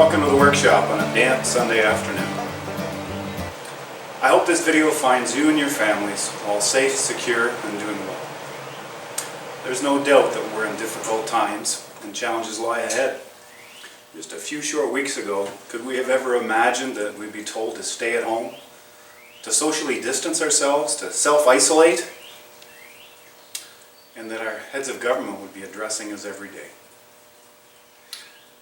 Welcome to the workshop on a damp Sunday afternoon. I hope this video finds you and your families all safe, secure, and doing well. There's no doubt that we're in difficult times and challenges lie ahead. Just a few short weeks ago, could we have ever imagined that we'd be told to stay at home, to socially distance ourselves, to self-isolate, and that our heads of government would be addressing us every day?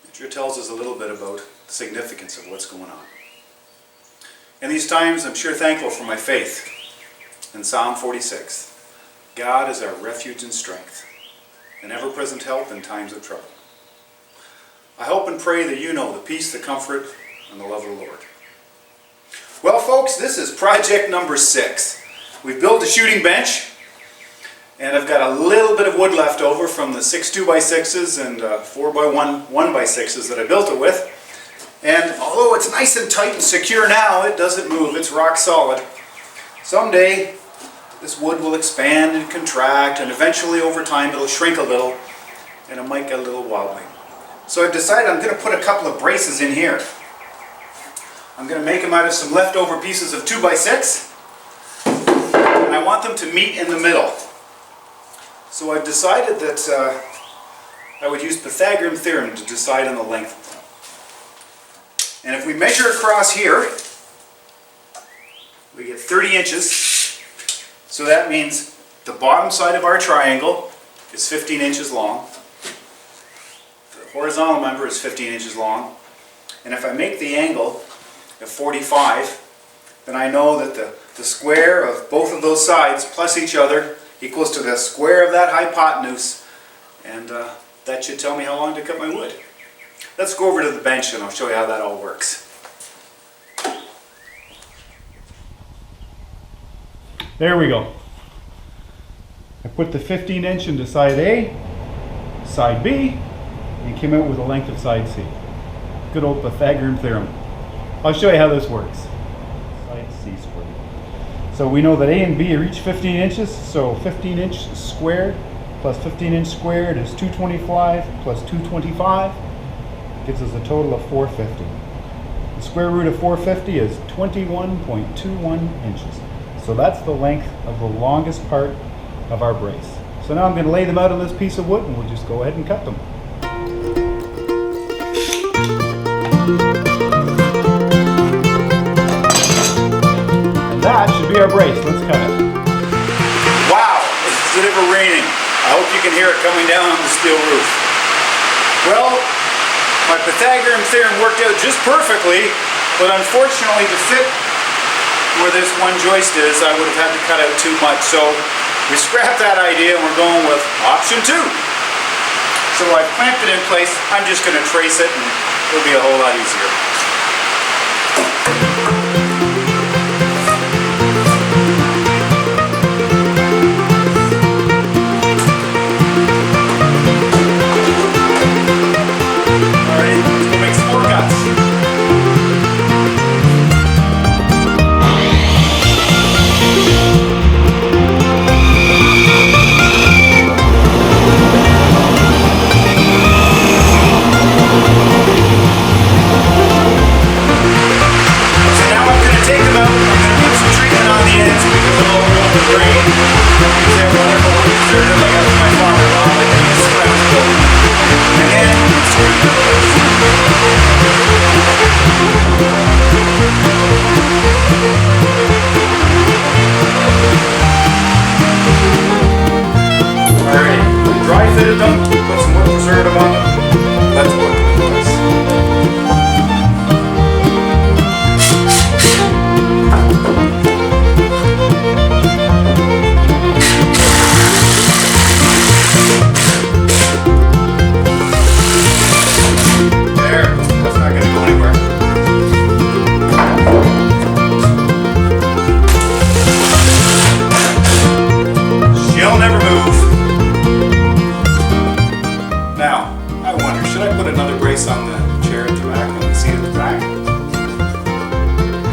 It sure tells us a little bit about the significance of what's going on. In these times, I'm sure thankful for my faith. In Psalm 46, God is our refuge and strength, an ever-present help in times of trouble. I hope and pray that you know the peace, the comfort, and the love of the Lord. Well, folks, this is project number 6. We've built a shooting bench, and I've got a little bit of wood left over from the 6 2x6s and 4x1 1x6s that I built it with. And although it's nice and tight and secure now, it doesn't move. It's rock solid. Someday, this wood will expand and contract, and eventually over time it'll shrink a little, and it might get a little wobbly. So I've decided I'm going to put a couple of braces in here. I'm going to make them out of some leftover pieces of 2x6, and I want them to meet in the middle. So I've decided that I would use Pythagorean Theorem to decide on the length of them. And if we measure across here, we get 30 inches. So that means the bottom side of our triangle is 15 inches long. The horizontal member is 15 inches long. And if I make the angle at 45, then I know that the square of both of those sides plus each other equals to the square of that hypotenuse. And that should tell me how long to cut my wood. Let's go over to the bench and I'll show you how that all works. There we go. I put the 15 inch into side A, side B, and came out with a length of side C. Good old Pythagorean Theorem. I'll show you how this works. Side C squared. So we know that A and B are each 15 inches, so 15 inch squared plus 15 inch squared is 225 plus 225. Gives us a total of 450. The square root of 450 is 21.21 inches. So that's the length of the longest part of our brace. So now I'm going to lay them out on this piece of wood and we'll just go ahead and cut them. And that should be our brace. Let's cut it. Wow, is it ever raining? I hope you can hear it coming down on the steel roof. Well, my Pythagorean Theorem worked out just perfectly, but unfortunately to fit where this one joist is, I would have had to cut out too much. So we scrapped that idea and we're going with option 2. So I've clamped it in place. I'm just going to trace it and it'll be a whole lot easier.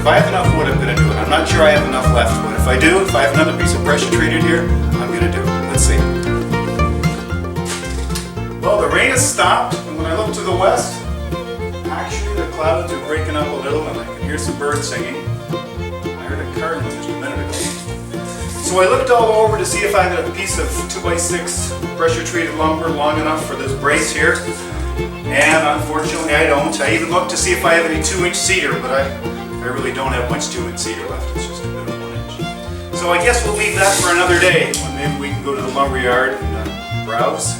If I have enough wood, I'm going to do it. I'm not sure I have enough left, but if I do, if I have another piece of pressure treated here, I'm going to do it. Let's see. Well, the rain has stopped, and when I look to the west, actually clouds are breaking up a little and I can hear some birds singing. I heard a car just a minute ago. So I looked all over to see if I had a piece of 2x6 pressure treated lumber long enough for this brace here. And unfortunately I don't. I even looked to see if I have any 2-inch cedar, but I really don't have much 2-inch cedar left. It's just a bit of 1 inch. So I guess we'll leave that for another day, when maybe we can go to the lumber yard and browse.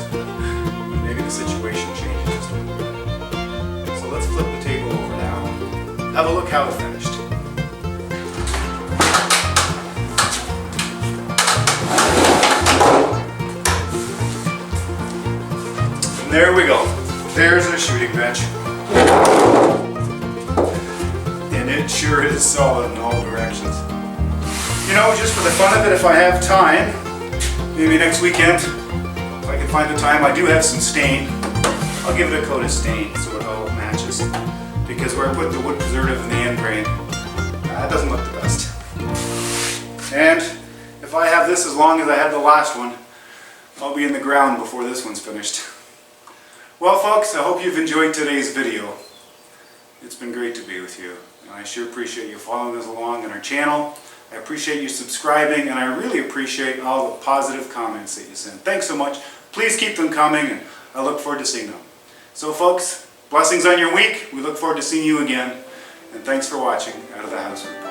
Maybe the situation changes just a little bit. So let's flip the table over now. Have a look how it finished. And there we go. There's a shooting bench. And it sure is solid in all directions. You know, just for the fun of it, if I have time, maybe next weekend, if I can find the time, I do have some stain. I'll give it a coat of stain so it all matches. Because where I put the wood preservative in the end grain, it doesn't look the best. And if I have this as long as I had the last one, I'll be in the ground before this one's finished. Well folks, I hope you've enjoyed today's video. It's been great to be with you. And I sure appreciate you following us along on our channel. I appreciate you subscribing, and I really appreciate all the positive comments that you send. Thanks so much. Please keep them coming, and I look forward to seeing them. So folks, blessings on your week. We look forward to seeing you again. And thanks for watching Out of the House with